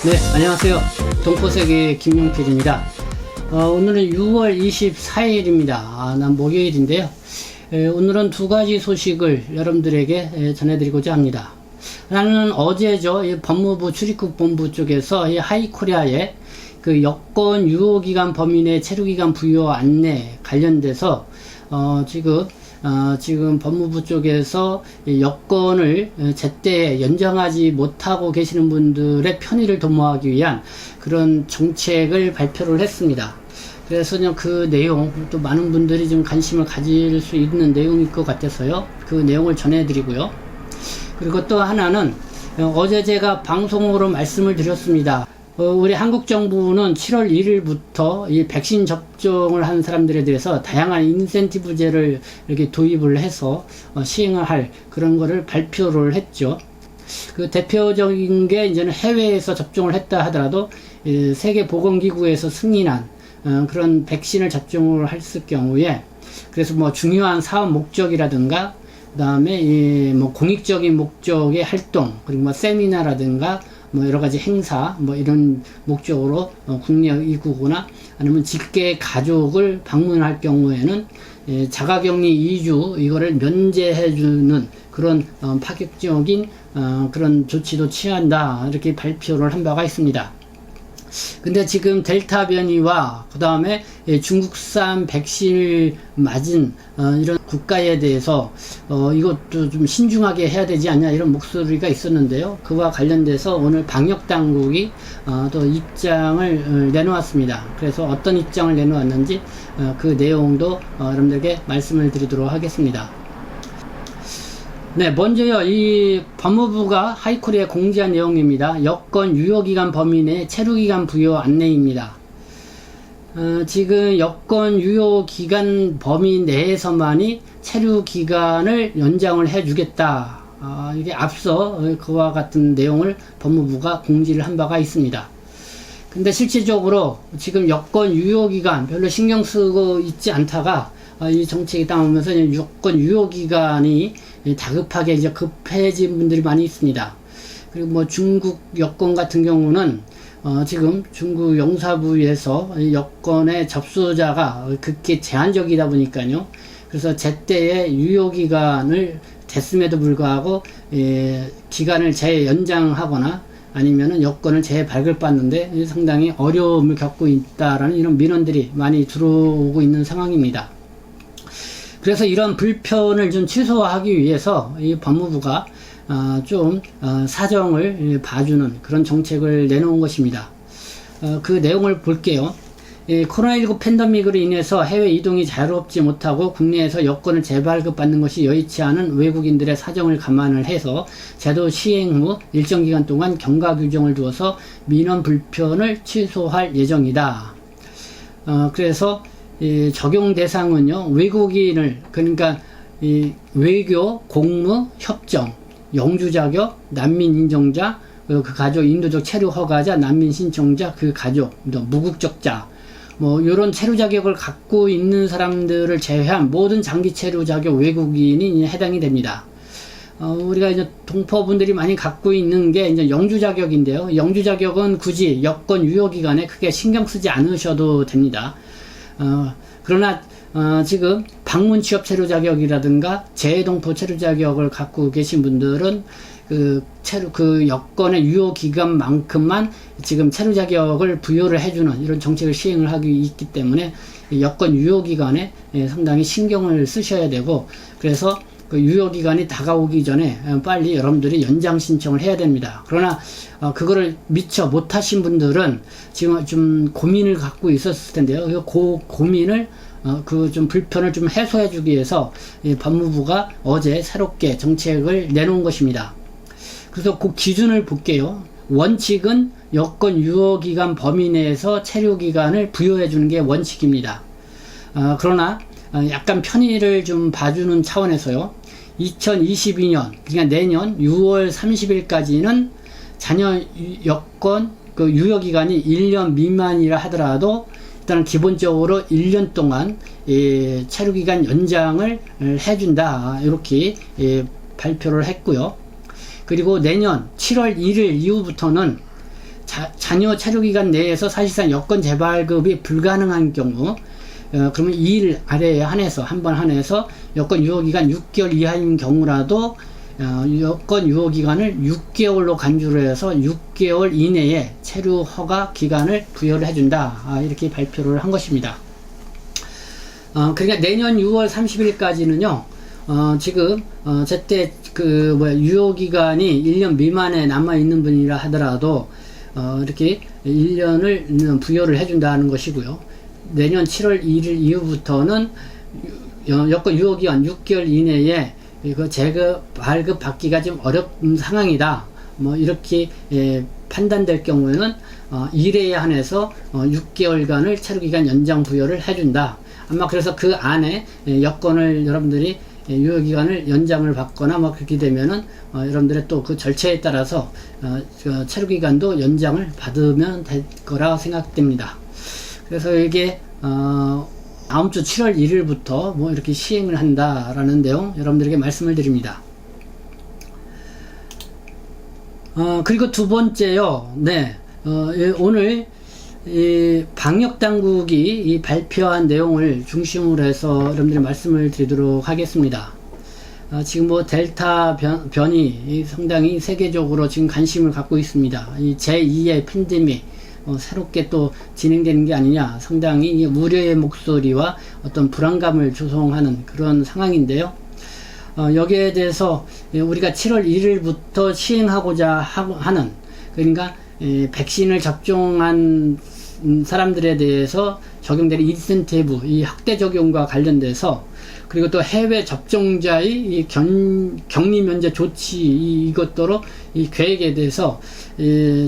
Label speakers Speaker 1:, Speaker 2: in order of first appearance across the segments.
Speaker 1: 네, 안녕하세요. 동포세계 김용필입니다. 오늘은 6월 24일입니다. 난 목요일인데요. 오늘은 두 가지 소식을 여러분들에게 전해드리고자 합니다. 하나는 어제죠. 법무부 출입국 본부 쪽에서 하이코리아의 그 여권 유효기간 범위 내 체류기간 부여 안내 관련돼서 지금 법무부 쪽에서 여권을 제때 연장하지 못하고 계시는 분들의 편의를 도모하기 위한 그런 정책을 발표를 했습니다. 그래서 그 내용, 또 많은 분들이 좀 관심을 가질 수 있는 내용일 것 같아서요. 그 내용을 전해드리고요. 그리고 또 하나는 어제 제가 방송으로 말씀을 드렸습니다. 우리 한국 정부는 7월 1일부터 이 백신 접종을 한 사람들에 대해서 다양한 인센티브제를 이렇게 도입을 해서 시행을 할 그런 거를 발표를 했죠. 그 대표적인 게 이제는 해외에서 접종을 했다 하더라도 세계보건기구에서 승인한 그런 백신을 접종을 했을 경우에, 그래서 뭐 중요한 사업 목적이라든가 그 다음에 공익적인 목적의 활동, 그리고 뭐 세미나라든가 뭐 여러 가지 행사, 뭐 이런 목적으로 국내 입국이나 아니면 직계 가족을 방문할 경우에는 자가격리 2주 이거를 면제해주는 그런 파격적인 그런 조치도 취한다, 이렇게 발표를 한 바가 있습니다. 근데 지금 델타 변이와 그 다음에 중국산 백신을 맞은 이런 국가에 대해서 이것도 좀 신중하게 해야 되지 않냐, 이런 목소리가 있었는데요. 그와 관련돼서 오늘 방역 당국이 또 입장을 내놓았습니다. 그래서 어떤 입장을 내놓았는지 그 내용도 여러분들에게 말씀을 드리도록 하겠습니다. 네, 먼저요, 이 법무부가 하이코리아에 공지한 내용입니다. 여권 유효기간 범위 내 체류기간 부여 안내입니다. 지금 여권 유효기간 범위 내에서만이 체류기간을 연장을 해주겠다. 이게 앞서 그와 같은 내용을 법무부가 공지를 한 바가 있습니다. 근데 실질적으로 지금 여권 유효기간 별로 신경 쓰고 있지 않다가 이 정책이 나오면서 여권 유효기간이 다급하게 이제 급해진 분들이 많이 있습니다. 그리고 뭐 중국 여권 같은 경우는 지금 중국 영사부에서 여권의 접수자가 극히 제한적이다 보니까요. 그래서 제때의 유효기간을 됐음에도 불구하고 기간을 재연장하거나 아니면은 여권을 재발급받는데 상당히 어려움을 겪고 있다라는 이런 민원들이 많이 들어오고 있는 상황입니다. 그래서 이런 불편을 좀 취소하기 위해서 이 법무부가 좀 사정을 봐주는 그런 정책을 내놓은 것입니다. 그 내용을 볼게요. 코로나19 팬데믹으로 인해서 해외 이동이 자유롭지 못하고 국내에서 여권을 재발급받는 것이 여의치 않은 외국인들의 사정을 감안을 해서 제도 시행 후 일정 기간 동안 경과 규정을 두어서 민원 불편을 취소할 예정이다. 그래서 적용 대상은요, 외국인을, 그러니까 외교, 공무, 협정, 영주 자격, 난민 인정자, 그 가족, 인도적 체류 허가자, 난민 신청자, 그 가족, 또 무국적자, 뭐 이런 체류 자격을 갖고 있는 사람들을 제외한 모든 장기 체류 자격 외국인이 해당이 됩니다. 우리가 이제 동포분들이 많이 갖고 있는 게 이제 영주 자격인데요. 영주 자격은 굳이 여권 유효 기간에 크게 신경 쓰지 않으셔도 됩니다. 그러나 지금 방문 취업 체류 자격이라든가 재동포 체류 자격을 갖고 계신 분들은 그 여권의 유효 기간만큼만 지금 체류 자격을 부여를 해주는 이런 정책을 시행을 하기 있기 때문에 여권 유효 기간에 상당히 신경을 쓰셔야 되고, 그래서 그 유효 기간이 다가오기 전에 빨리 여러분들이 연장 신청을 해야 됩니다. 그러나 그거를 미처 못하신 분들은 지금 좀 고민을 갖고 있었을 텐데요. 그 고민을 그 좀 불편을 좀 해소해주기 위해서 법무부가 어제 새롭게 정책을 내놓은 것입니다. 그래서 그 기준을 볼게요. 원칙은 여권 유효기간 범위 내에서 체류기간을 부여해주는 게 원칙입니다. 그러나 약간 편의를 좀 봐주는 차원에서요, 2022년, 그러니까 내년 6월 30일까지는 자녀 여권 그 유효기간이 1년 미만이라 하더라도 일단 기본적으로 1년 동안 체류기간 연장을 해준다, 이렇게 발표를 했고요. 그리고 내년 7월 1일 이후부터는 잔여 체류기간 내에서 사실상 여권 재발급이 불가능한 경우, 그러면 2일 아래에 한해서, 한 번 한해서 여권 유효기간 6개월 이하인 경우라도 여권 유효기간을 6개월로 간주를 해서 6개월 이내에 체류 허가 기간을 부여를 해준다. 이렇게 발표를 한 것입니다. 그러니까 내년 6월 30일까지는요, 지금, 제때 유효기간이 1년 미만에 남아있는 분이라 하더라도, 이렇게 1년을 부여를 해준다는 것이고요. 내년 7월 1일 이후부터는 여권 유효기간 6개월 이내에 이거 발급 받기가 좀 어려운 상황이다. 뭐 이렇게 판단될 경우에는 1회에 한해서 6개월간을 체류기간 연장 부여를 해준다. 아마 그래서 그 안에 여권을 여러분들이 유효기간을 연장을 받거나 뭐 그렇게 되면은 여러분들의 또 그 절차에 따라서 체류기간도 연장을 받으면 될 거라 생각됩니다. 그래서 이게 다음 주 7월 1일부터 뭐 이렇게 시행을 한다라는 내용 여러분들에게 말씀을 드립니다. 그리고 두 번째요. 네. 오늘 이 방역 당국이 이 발표한 내용을 중심으로 해서 여러분들이 말씀을 드리도록 하겠습니다. 지금 뭐 델타 변이 상당히 세계적으로 지금 관심을 갖고 있습니다. 이 제2의 팬데믹 새롭게 또 진행되는 게 아니냐, 상당히 우려의 목소리와 어떤 불안감을 조성하는 그런 상황인데요. 여기에 대해서 우리가 7월 1일부터 시행하고자 하는, 그러니까 백신을 접종한 사람들에 대해서 적용되는 인센티브, 이 확대 적용과 관련돼서, 그리고 또 해외 접종자의 이 격리 면제 조치, 이것도로 이 계획에 대해서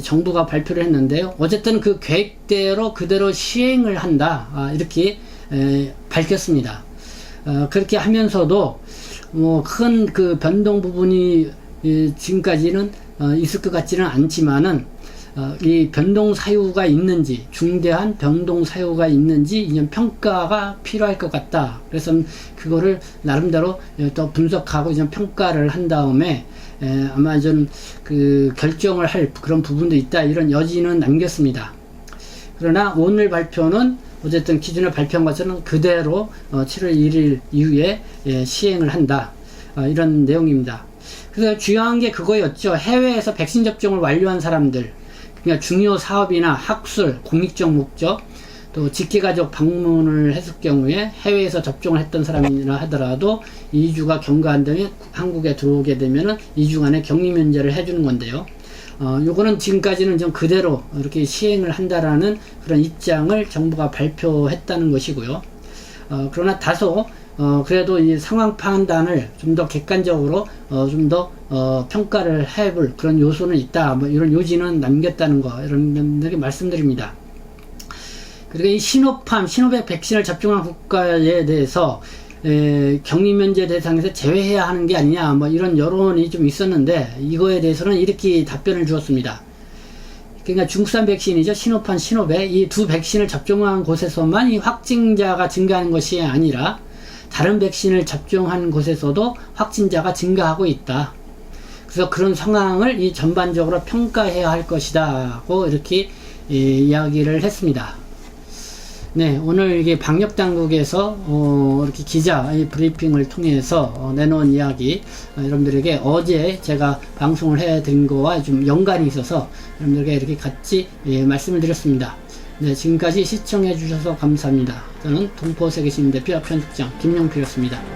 Speaker 1: 정부가 발표를 했는데요. 어쨌든 그 계획대로 그대로 시행을 한다. 이렇게 밝혔습니다. 그렇게 하면서도 뭐 큰 그 변동 부분이 지금까지는 있을 것 같지는 않지만은 이 변동 사유가 있는지, 중대한 변동 사유가 있는지 이런 평가가 필요할 것 같다. 그래서 그거를 나름대로 또 분석하고 이제 평가를 한 다음에 아마 좀 그 결정을 할 그런 부분도 있다, 이런 여지는 남겼습니다. 그러나 오늘 발표는 어쨌든 기존에 발표한 것처럼 그대로 7월 1일 이후에 시행을 한다, 이런 내용입니다. 그래서 중요한 게 그거였죠. 해외에서 백신 접종을 완료한 사람들, 그러니까 중요 사업이나 학술, 공익적 목적, 또 직계가족 방문을 했을 경우에 해외에서 접종을 했던 사람이라 하더라도 2주가 경과한 다음에 한국에 들어오게 되면은 2주간의 격리 면제를 해주는 건데요. 요거는 지금까지는 좀 그대로 이렇게 시행을 한다라는 그런 입장을 정부가 발표했다는 것이고요. 그러나 다소 그래도 이 상황 판단을 좀 더 객관적으로 좀 더 평가를 해볼 그런 요소는 있다, 뭐 이런 요지는 남겼다는 거, 이런 분들에게 말씀드립니다. 그리고 이 시노백 백신을 접종한 국가에 대해서 격리 면제 대상에서 제외해야 하는 게 아니냐, 뭐 이런 여론이 좀 있었는데, 이거에 대해서는 이렇게 답변을 주었습니다. 그러니까 중국산 백신이죠. 시노백, 이 두 백신을 접종한 곳에서만 이 확진자가 증가하는 것이 아니라 다른 백신을 접종한 곳에서도 확진자가 증가하고 있다. 그래서 그런 상황을 이 전반적으로 평가해야 할 것이다고 이렇게 이야기를 했습니다. 네, 오늘 이게 방역 당국에서 이렇게 기자 브리핑을 통해서 내놓은 이야기, 여러분들에게 어제 제가 방송을 해드린 거와 좀 연관이 있어서 여러분들에게 이렇게 같이 말씀을 드렸습니다. 네, 지금까지 시청해 주셔서 감사합니다. 저는 동포세계시민대표 편집장 김용필이었습니다.